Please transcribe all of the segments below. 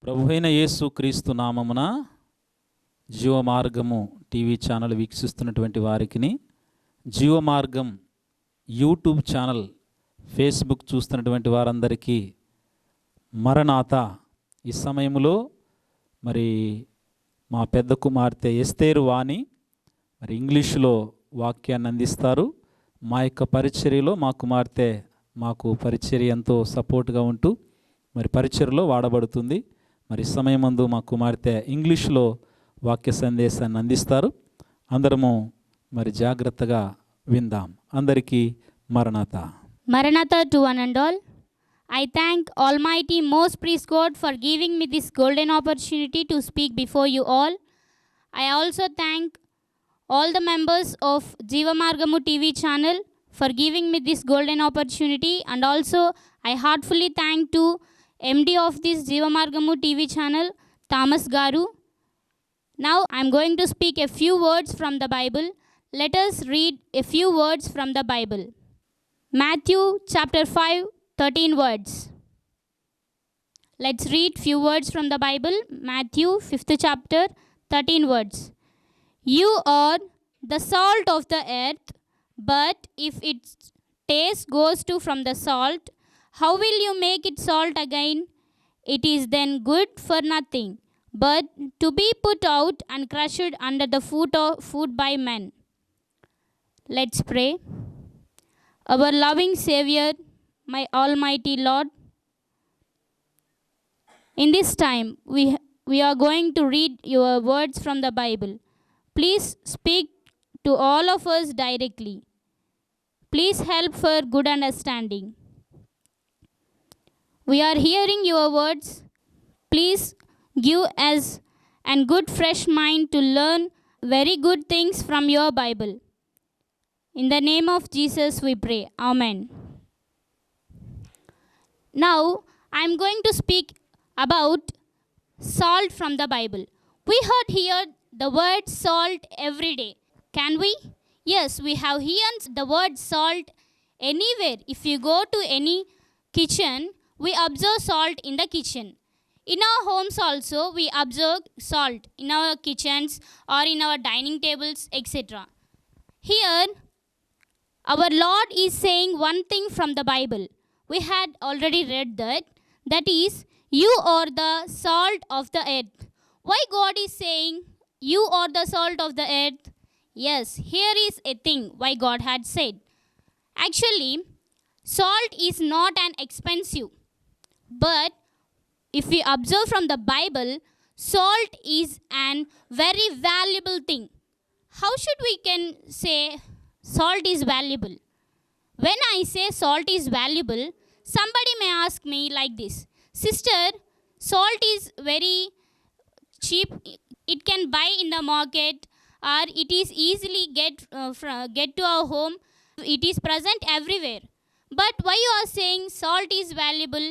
ప్రభువైన యేసు క్రీస్తు నామమున జీవమార్గము టీవీ ఛానల్ వీక్షిస్తున్నటువంటి వారికి, జీవమార్గం యూట్యూబ్ ఛానల్, ఫేస్బుక్ చూస్తున్నటువంటి వారందరికీ మరణాత. ఈ సమయంలో మరి మా పెద్ద కుమార్తె ఎస్తేరు వాణి మరి ఇంగ్లీషులో వాక్యాన్ని అందిస్తారు. మా యొక్క పరిచర్యలో మా కుమార్తె మాకు పరిచర్య ఎంతో సపోర్ట్గా ఉంటూ మరి పరిచర్యలో వాడబడుతుంది. మరి సమయమందు మా కుమార్తె ఇంగ్లీష్లో వాక్య సందేశాన్ని అందిస్తారు. అందరము మరి జాగ్రత్తగా విందాం. అందరికీ మరణాత. Maranatha to one and all. I thank Almighty Most Priest God for giving me this golden opportunity to speak before you all. I also thank all the members of Jeevamargamu TV channel for giving me this golden opportunity, and also I heartfully thank to MD of this Jeevamargamu TV channel, Thomas Garu. Now I am going to speak a few words from the Bible. Let us read a few words from the Bible. Matthew chapter 5, 13 words. Let's read few words from the Bible. Matthew 5th chapter, 13 words. You are the salt of the earth, but if its taste goes to from the salt, how will you make it salt again? It is then good for nothing, but to be put out and crushed under the foot by men. Let's pray. Our loving Savior, my Almighty Lord, in this time we are going to read your words from the Bible. Please speak to all of us directly. Please help for good understanding. We are hearing your words. Please give us a good fresh mind to learn very good things from your Bible. In the name of Jesus we pray. Amen. Now I am going to speak about salt from the Bible. We heard here the word salt every day. Can we? Yes, we have heard the word salt anywhere. If you go to any kitchen, we observe salt in the kitchen. In our homes also, we observe salt in our kitchens or in our dining tables, etc. Here, our Lord is saying one thing from the Bible. We had already read that is, you are the salt of the earth. Why God is saying, you are the salt of the earth? Yes, here is a thing why God had said. Actually, salt is not an expensive. But if we observe from the Bible, salt is an very valuable thing. How should we can say salt is valuable? When I say salt is valuable, somebody may ask me like this: Sister, salt is very cheap. It can buy in the market, or it is easily get to our home. It is present everywhere. But why you are saying salt is valuable?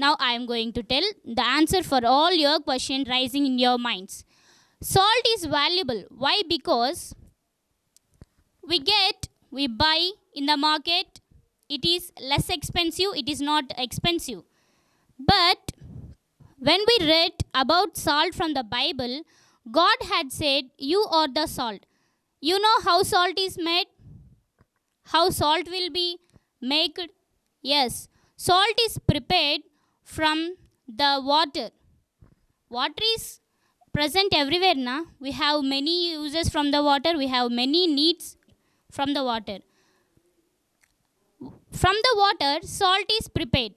Now I am going to tell the answer for all your questions rising in your minds. Salt is valuable. Why? Because we buy in the market. It is less expensive. It is not expensive. But when we read about salt from the Bible, God had said, you are the salt. You know how salt is made? How salt will be made? Yes, salt is prepared from the water. Water is present everywhere, na? We have many uses from the water. We have many needs from the water. From the water, salt is prepared.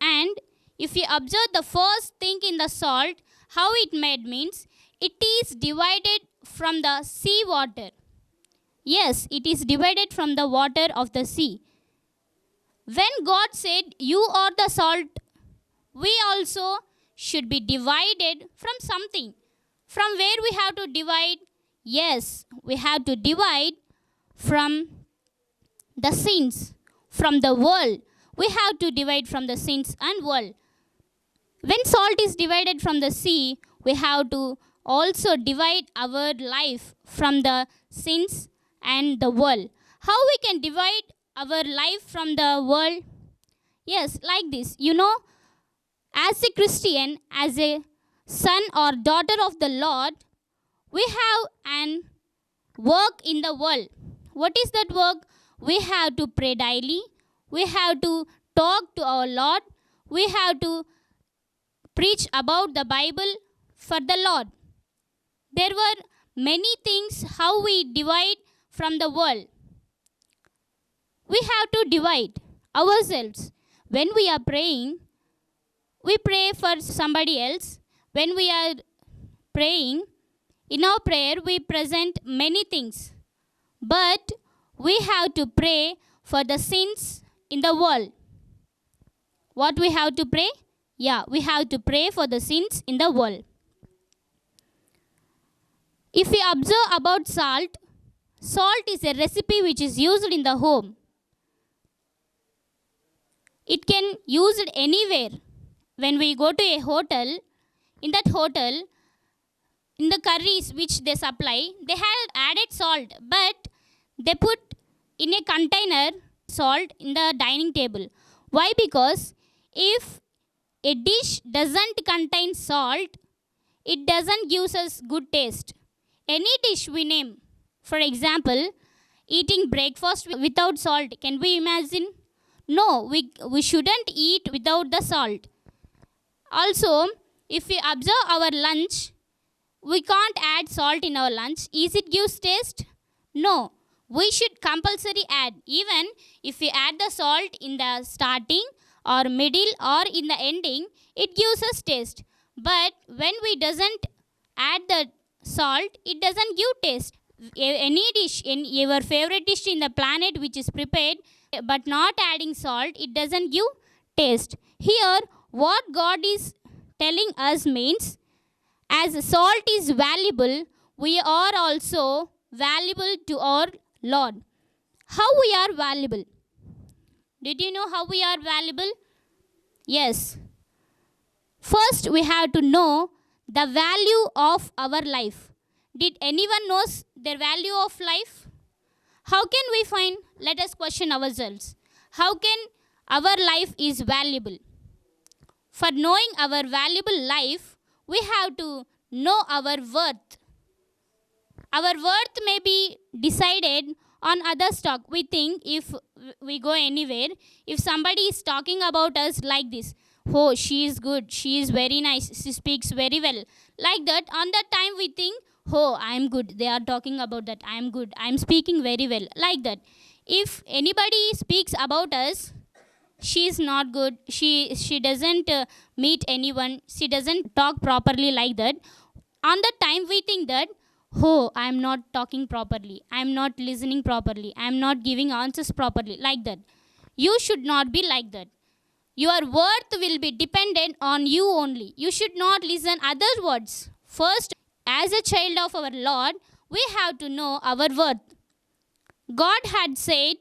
And if you observe the first thing in the salt, how it made means, it is divided from the sea water. Yes, it is divided from the water of the sea. When God said, you are the salt, we also should be divided from something. From where we have to divide? Yes, we have to divide from the sins, from the world. We have to divide from the sins and world. When salt is divided from the sea, we have to also divide our life from the sins and the world. How we can divide our life from the world? Yes, like this. You know, As a Christian, as a son or daughter of the Lord, we have an work in the world. What is that work? We have to pray daily. We have to talk to our Lord. We have to preach about the Bible for the Lord. There were many things how we divide from the world. We have to divide ourselves. When we are praying, we pray for somebody else. When we are praying, in our prayer we present many things. But we have to pray for the sins in the world. What we have to pray? Yeah, we have to pray for the sins in the world. If we observe about salt, salt is a recipe which is used in the home. It can use it anywhere. When we go to a hotel, in that hotel, in the curries which they supply, they have added salt, but they put in a container salt in the dining table. Why? Because if a dish doesn't contain salt, it doesn't give us good taste. Any dish we name, for example, eating breakfast without salt, can we imagine? No, we shouldn't eat without the salt. Also, if we observe our lunch, we can't add salt in our lunch. Is it gives taste? No. We should compulsory add. Even if we add the salt in the starting or middle or in the ending, it gives us taste. But when we doesn't add the salt, it doesn't give taste. Any dish, in your favorite dish in the planet which is prepared, but not adding salt, it doesn't give taste. Here, what God is telling us means, as salt is valuable, we are also valuable to our Lord. How we are valuable? Did you know how we are valuable? Yes. First, we have to know the value of our life. Did anyone knows their value of life? How can we find? Let us question ourselves. How can our life is valuable? For knowing our valuable life, we have to know our worth. Our worth may be decided on other stock. We think if we go anywhere, if somebody is talking about us like this, oh, she is good, she is very nice, she speaks very well. Like that, on that time we think, oh, I am good. They are talking about that. I am good. I am speaking very well. Like that. If anybody speaks about us, she is not good. She doesn't meet anyone. She doesn't talk properly like that. On that time we think that, oh, I am not talking properly. I am not listening properly. I am not giving answers properly. Like that. You should not be like that. Your worth will be dependent on you only. You should not listen other words. First, as a child of our Lord, we have to know our worth. God had said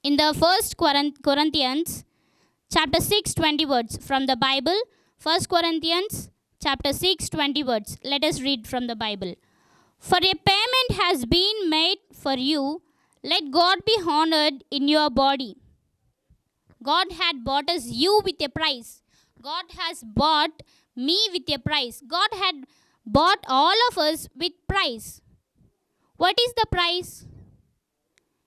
in the 1 Corinthians chapter 6, 20 words from the Bible. 1 Corinthians chapter 6, 20 words. Let us read from the Bible. For a payment has been made for you. Let God be honored in your body. God had bought us you with a price. God has bought me with a price. God had bought all of us with price. What is the price?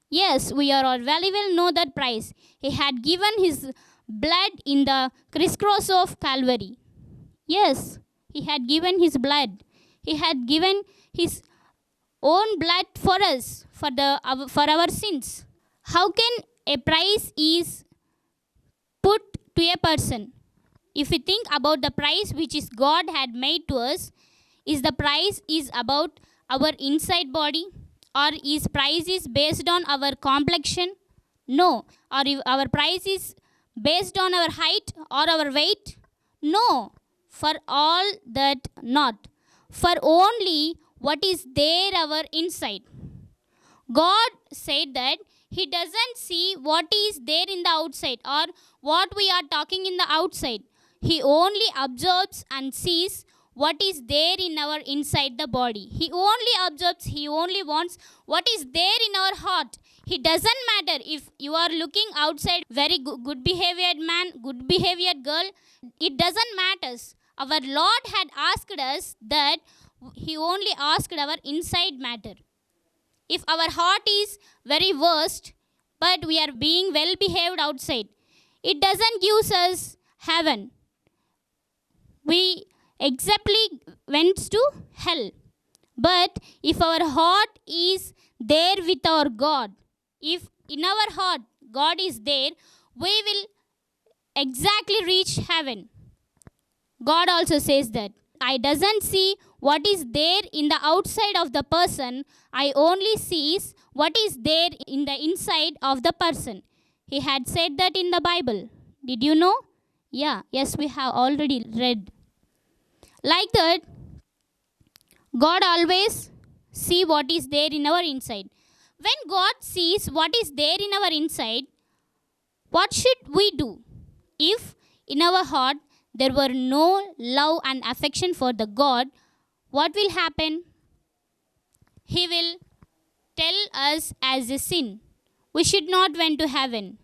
Yes, we are all very well know that price. He had given his blood in the crisscross of Calvary. Yes, he had given his blood. He had given his own blood for us, for our sins. How can a price is put to a person? If we think about the price which is God had made to us, is the price is about our inside body, or is price is based on our complexion? No. Or if our price is based on our height or our weight? No. For all that not. For only what is there our inside. God said that he doesn't see what is there in the outside or what we are talking in the outside. He only observes and sees what is there in our inside the body. He only observes, he only wants what is there in our heart. It doesn't matter if you are looking outside very good behaviored man, good behaviored girl. It doesn't matter. Our Lord had asked us that he only asked our inside matter. If our heart is very worst, but we are being well behaved outside, it doesn't give us heaven. We exactly went to hell. But if our heart is there with our God, if in our heart God is there, we will exactly reach heaven. God also says that I doesn't see what is there in the outside of the person. I only sees what is there in the inside of the person. He had said that in the Bible. Did you know? Yeah, yes, we have already read. Like that, God always see what is there in our inside. When God sees what is there in our inside, what should we do? If in our heart there were no love and affection for the God, what will happen? He will tell us as a sin. We should not went to heaven.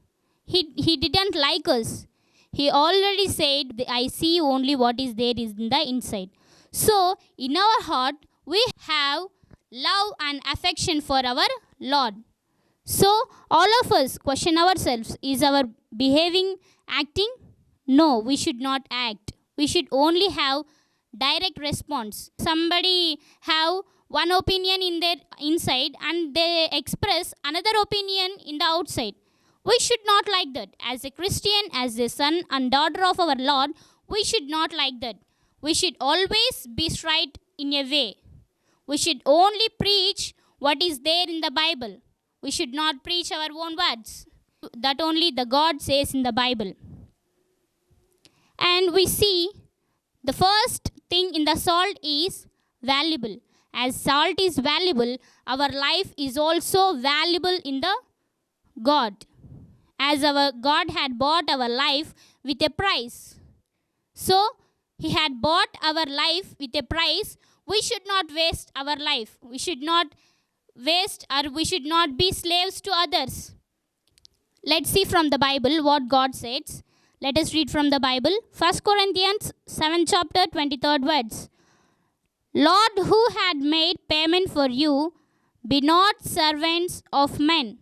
He didn't like us. He already said, I see only what is there is in the inside. So, in our heart, we have love and affection for our Lord. So, all of us question ourselves, is our behaving, acting? No, we should not act. We should only have direct response. Somebody have one opinion in their inside and they express another opinion in the outside. We should not like that. As a Christian, as a son and daughter of our Lord, we should not like that. We should always be straight in a way. We should only preach what is there in the Bible. We should not preach our own words. That only the God says in the Bible. And we see the first thing in the salt is valuable. As salt is valuable, our life is also valuable in the God. As our God had bought our life with a price. So, He had bought our life with a price. We should not waste our life. We should not waste or we should not be slaves to others. Let's see from the Bible what God says. Let us read from the Bible. 1 Corinthians 7 chapter 23rd words. Lord, who had made payment for you, be not servants of men.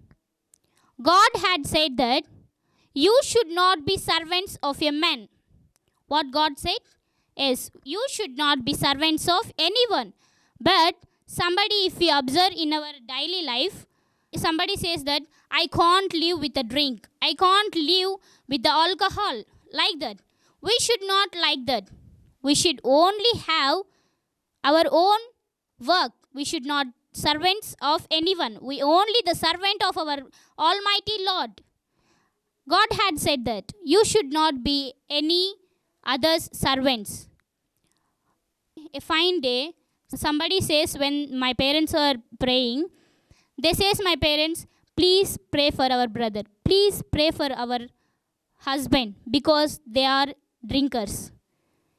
God had said that you should not be servants of a man. What God said? Yes, you should not be servants of anyone. But somebody, if we observe in our daily life, somebody says that I can't live with a drink. I can't live with the alcohol. Like that. We should not like that. We should only have our own work. We should not servants of anyone. We only the servant of our Almighty Lord. God had said that you should not be any other's servants. A fine day, somebody says when my parents are praying, they says my parents, please pray for our brother. Please pray for our husband because they are drinkers.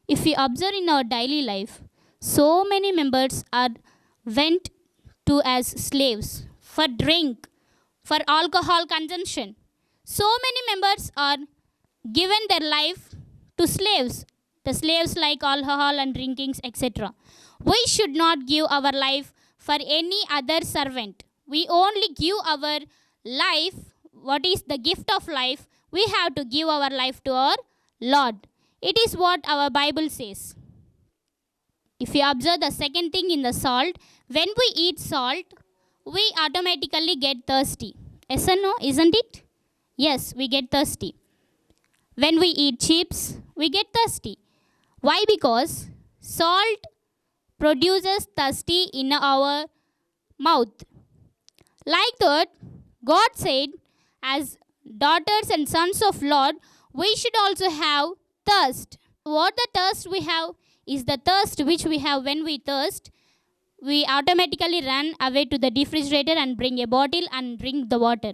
If we observe in our daily life, so many members are went to as slaves for drink, for alcohol consumption. So many members are given their life to slaves. The slaves like alcohol and drinkings, etc. We should not give our life for any other servant. We only give our life, what is the gift of life, we have to give our life to our Lord. It is what our Bible says. If you observe the second thing in the salt, when we eat salt, we automatically get thirsty. Yes or no? Isn't it? Yes, we get thirsty. When we eat chips, we get thirsty. Why? Because salt produces thirsty in our mouth. Like that, God said, as daughters and sons of Lord, we should also have thirst. What the thirst we have is the thirst which we have when we thirst. We automatically run away to the refrigerator and bring a bottle and drink the water.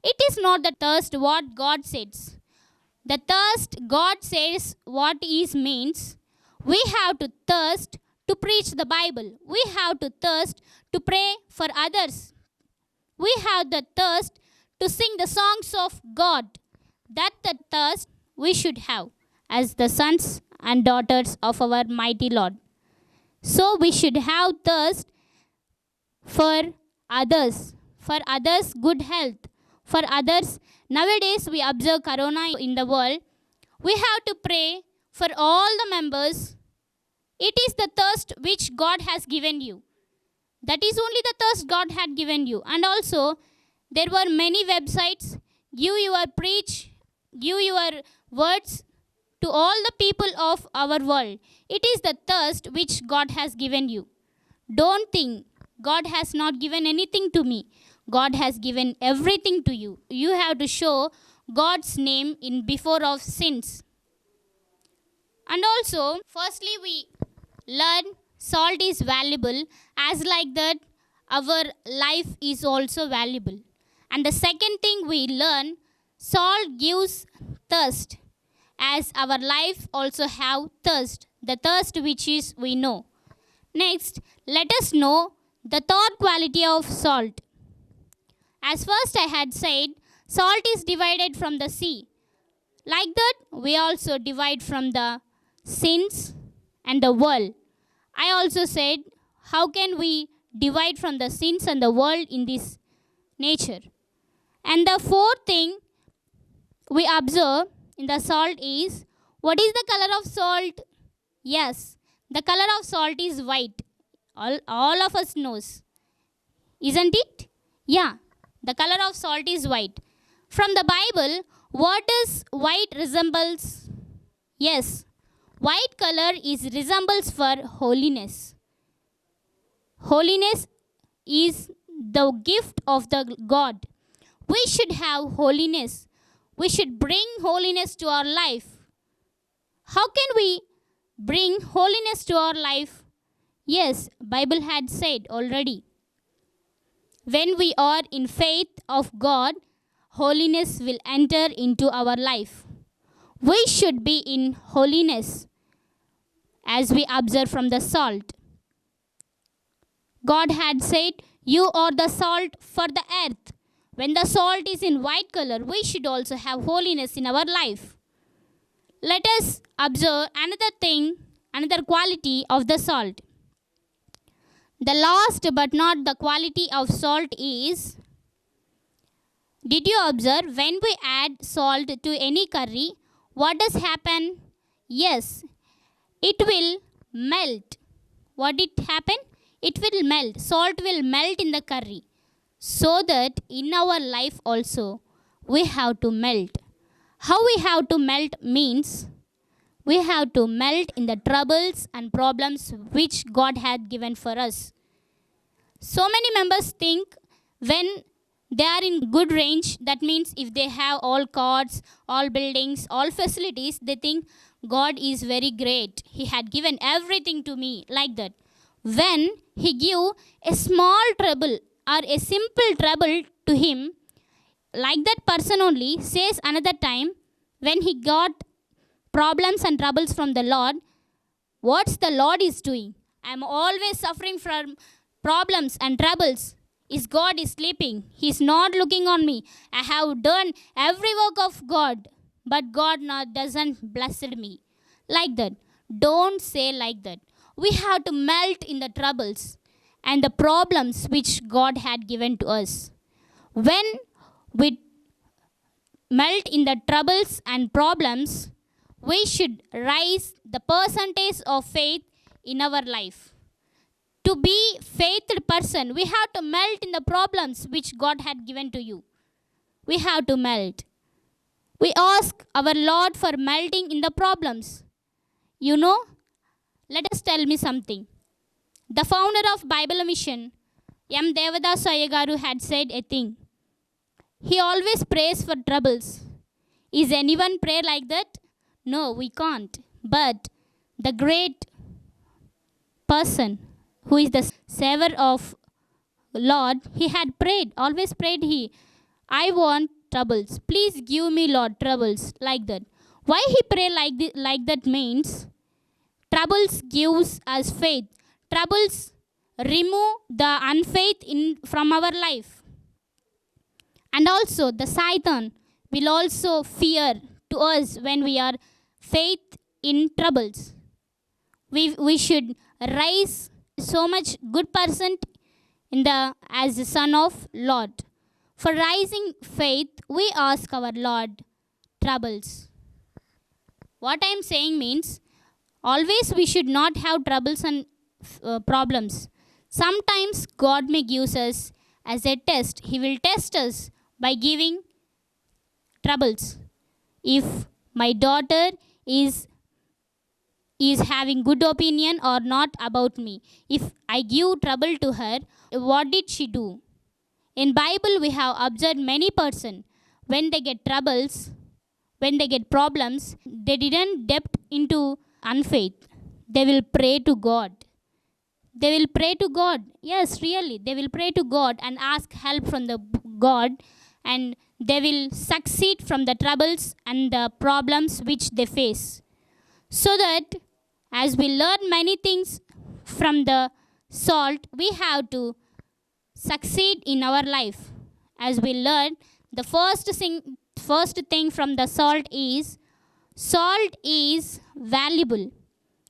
It is not the thirst what God says. The thirst God says what is means. We have to thirst to preach the Bible. We have to thirst to pray for others. we have the thirst to sing the songs of God. That the thirst we should have as the sons and daughters of our mighty Lord. So we should have thirst for others good health, for others. Nowadays we observe corona in the world. We have to pray for all the members. It is the thirst which God has given you. That is only the thirst God had given you. And also, there were many websites. Give your words to all the people of our world. It is the thirst which God has given you. Don't think God has not given anything to me. God has given everything to you. You have to show God's name in before of sins. And also, firstly, we learn salt is valuable, as like that our life is also valuable. And the second thing we learn, salt gives thirst, as our life also have thirst, the thirst which is we know. Next, let us know the third quality of salt. As first I had said, salt is divided from the sea. Like that, we also divide from the sins and the world. I also said, how can we divide from the sins and the world in this nature? And the fourth thing we observe in the salt is, what is the color of salt? Yes, the color of salt is white. All of us knows. Isn't it? Yeah, the color of salt is white. From the Bible, what does white resembles? Yes, white color is resembles for holiness. Holiness is the gift of the God. We should have holiness. We should bring holiness to our life. How can we bring holiness to our life? Yes, Bible had said already. When we are in faith of God, holiness will enter into our life. We should be in holiness, as we observe from the salt. God had said, you are the salt for the earth. When the salt is in white color, we should also have holiness in our life. Let us observe another thing, another quality of the salt. The last but not the quality of salt is, did you observe when we add salt to any curry, what does happen? Yes, it will melt. What did happen? It will melt. Salt will melt in the curry. So that in our life also, we have to melt. How we have to melt means, we have to melt in the troubles and problems which God had given for us. So many members think when they are in good range, that means if they have all cars, all buildings, all facilities, they think God is very great. He had given everything to me, like that. When He give a small trouble or a simple trouble to him, like that person only says another time, when he got problems and troubles from the Lord, what's the Lord is doing? I am always suffering from problems and troubles. Is God is sleeping? He is not looking on me. I have done every work of God, but God not doesn't blessed me. Like that. Don't say like that. We have to melt in the troubles and the problems which God had given to us. When we melt in the troubles and problems, we should raise the percentage of faith in our life. To be faithful person, we have to melt in the problems which God had given to you. We have to melt. We ask our Lord for melting in the problems. You know, let us tell me something. The founder of Bible Mission, M. Devadas Ayyagaru, had said a thing. He always prays for troubles. Is anyone pray like that? No, we can't. But the great person who is the savior of Lord, he had prayed, always prayed I want troubles. Please give me, Lord, troubles, like that. Why he pray like that means, troubles gives us faith. Troubles remove the unfaith from our life. And also the Satan will also fear to us when we are faith in troubles. We should rise so much good person in the as the son of Lord. For rising faith, we ask our Lord troubles. What I am saying means, always we should not have troubles and problems. Sometimes God may use us as a test. He will test us by giving troubles. If my daughter is having good opinion or not about me, if I give trouble to her, what did she do? In Bible we have observed many person, when they get troubles, when they get problems, they didn't depth into unfaith. They will pray to God. They will pray to God. Yes, really, they will pray to God and ask help from the God, and they will succeed from the troubles and the problems which they face. So that as we learn many things from the salt, we have to succeed in our life. As we learn, the first thing from the salt is valuable.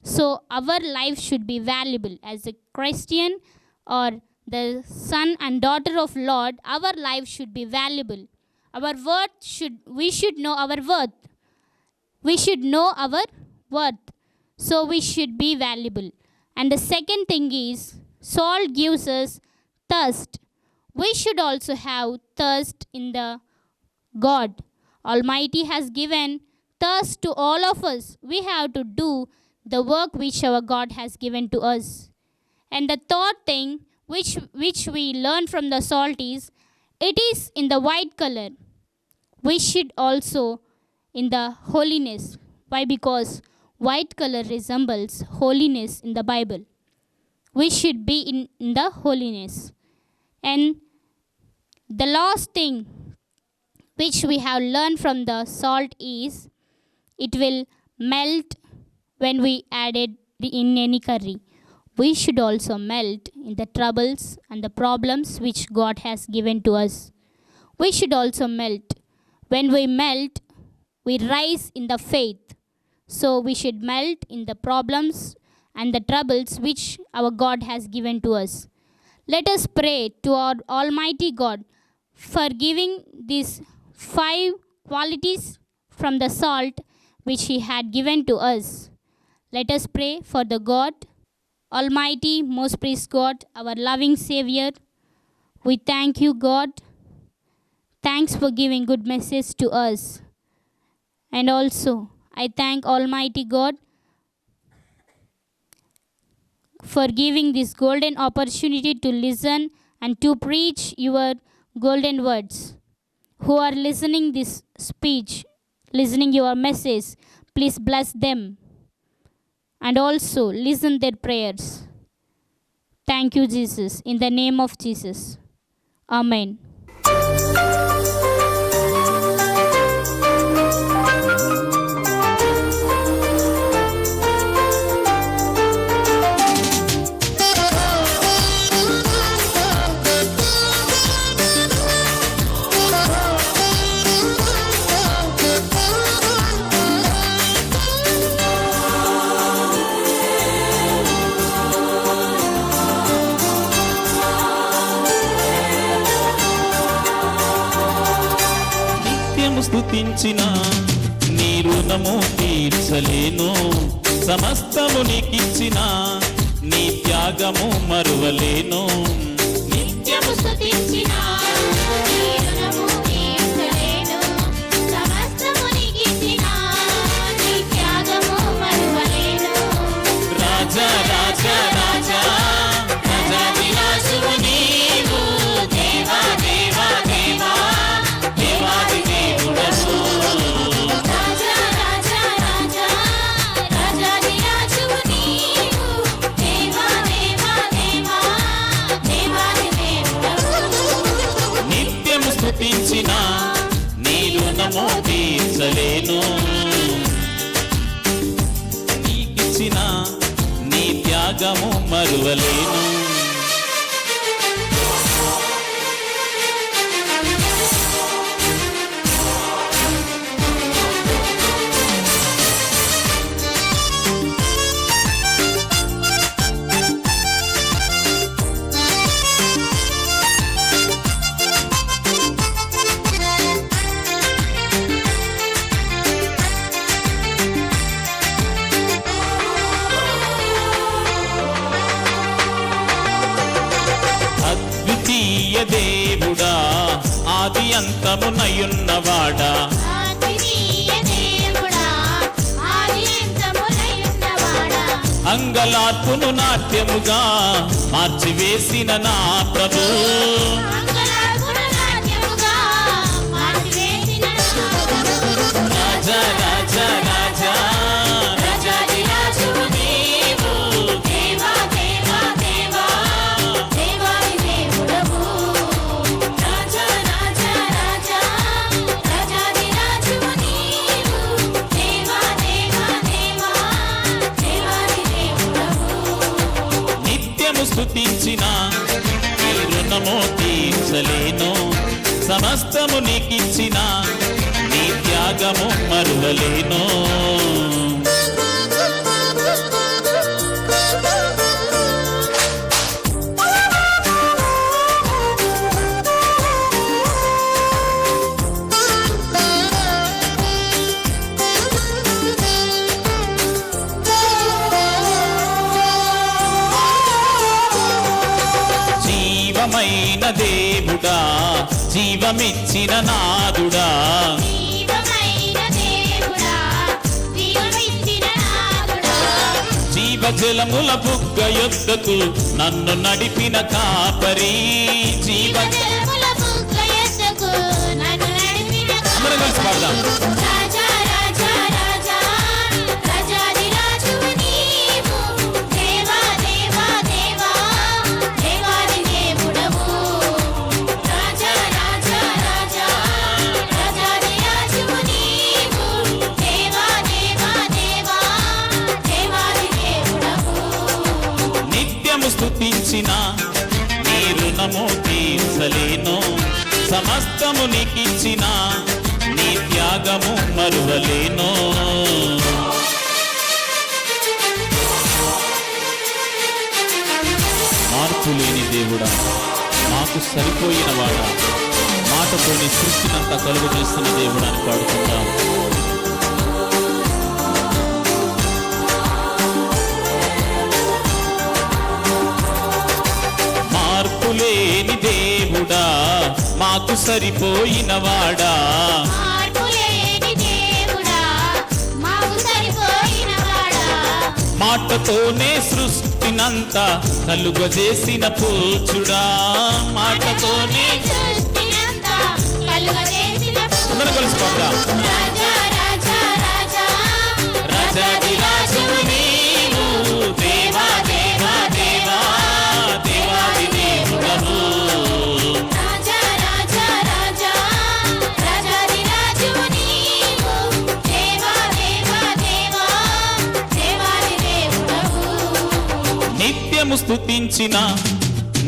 So our life should be valuable. As a Christian or the son and daughter of Lord, our life should be valuable. We should know our worth. We should know our worth. So we should be valuable. And the second thing is, salt gives us thirst. We should also have thirst in the God. Almighty has given thirst to all of us. We have to do the work which our God has given to us. And the third thing which we learn from the salt is, it is in the white color. We should also in the holiness. Why? Because white color resembles holiness in the Bible. We should be in the holiness. And the last thing which we have learned from the salt is, it will melt when we add it in any curry. We should also melt in the troubles and the problems which God has given to us. We should also melt. When we melt, we rise in the faith. So we should melt in the problems and the troubles which our God has given to us. Let us pray to our Almighty God for giving these 5 qualities from the salt which He had given to us. Let us pray for the God, Almighty, most praised God, our loving Savior. We thank you, God. Thanks for giving good message to us. And also, I thank Almighty God for giving this golden opportunity to listen and to preach your golden words. Who are listening this speech, listening your message, please bless them. And also listen their prayers. Thank you, Jesus. In the name of Jesus. Amen. స్తుతించిన నీ రుణము తీర్చలేను, సమస్తము నీకిచ్చిన నీ త్యాగము మరువలేను. నిత్యము స్తుతించిన నీ రుణము తీర్చలేను, సమస్తము నీకిచ్చిన నీ త్యాగము మరువలేను. రాజా రాజా రాజా రాజాధిరాజువు నీవు, దేవా దేవా దేవా దేవాది దేవుడవు. రాజా రాజా రాజా రాజాధిరాజువు నీవు, దేవా దేవా దేవా దేవాది దేవుడవు. నిత్యము స్తుతించిన నీ రుణము తీర్చలేను, నీకిచ్చిన నీ త్యాగము మరువలేను. అంతమునయున్నవాడా ఆత్మీయ దేవుడా ఆది అంతమునయున్నవాడా అంగలార్పును నాట్యముగా మార్చివేసిన నా ప్రభు అంగలార్పున నాట్యముగా మార్చివేసిన రాజా రాజా రాజా రాజాది రాజువు నీవు దేవా దేవా దేవా దేవాది దేవుడవు రాజా రాజా రాజా రాజాది రాజువు నీవు దేవా దేవా దేవా దేవాది దేవుడవు నిత్యము స్తుతించిన నీ రుణము తీర్చలేను సమస్తము నీకిచ్చిన నీ త్యాగము మరువలేను జీవమైన దేవుడా జీవమిచ్చిన నాదుడా జీవమైన దేవుడా జీవమిచ్చిన నాదుడా జీవజలముల బుగ్గ యొద్దకు నన్ను నడిపిన కాపరి జీవజలముల బుగ్గ యొద్దకు నన్ను నడిపిన అందరం కలిసి పాడదాం. రాజా రాజా రాజా రాజాది రాజువు నీవు దేవా దేవా దేవా దేవాది దేవుడవు రాజా రాజా రాజా రాజాది రాజువు నీవు దేవా దేవా దేవా దేవాది దేవుడవు నిత్యము స్తుతించిన నీ రుణము తీర్చలేను సమస్తము నీకిచ్చిన నీ త్యాగము మరువలేను మార్పు లేని దేవుడా మాకు సరిపోయిన వాడా మాటతోని సృష్టినంతా కలుగు చేస్తున్న దేవుడా అని పాడుకుంటాం మార్పు లేని దేవుడా మాకు సరిపోయిన వాడా మార్పులేని దేవుడా మాకు సరిపోయిన వాడా మాటతోనే సృష్టినంతా కలుగజేసిన పూచుడా మాటతోనే సృష్టినంతా కలుగజేసిన అందరూ కలిసి పాడదాం. రాజా రాజా రాజా రాజాది రాజువు నీవు దేవా దేవా దేవా దేవాది దేవుడవు రాజా రాజా రాజా రాజాది రాజువు నీవు దేవా దేవా దేవా దేవాది దేవుడవు నిత్యము స్తుతించిన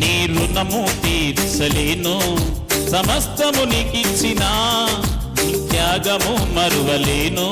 నీ రుణము తీర్చలేను సమస్తము నీకిచ్చిన నీ త్యాగము మరువలేను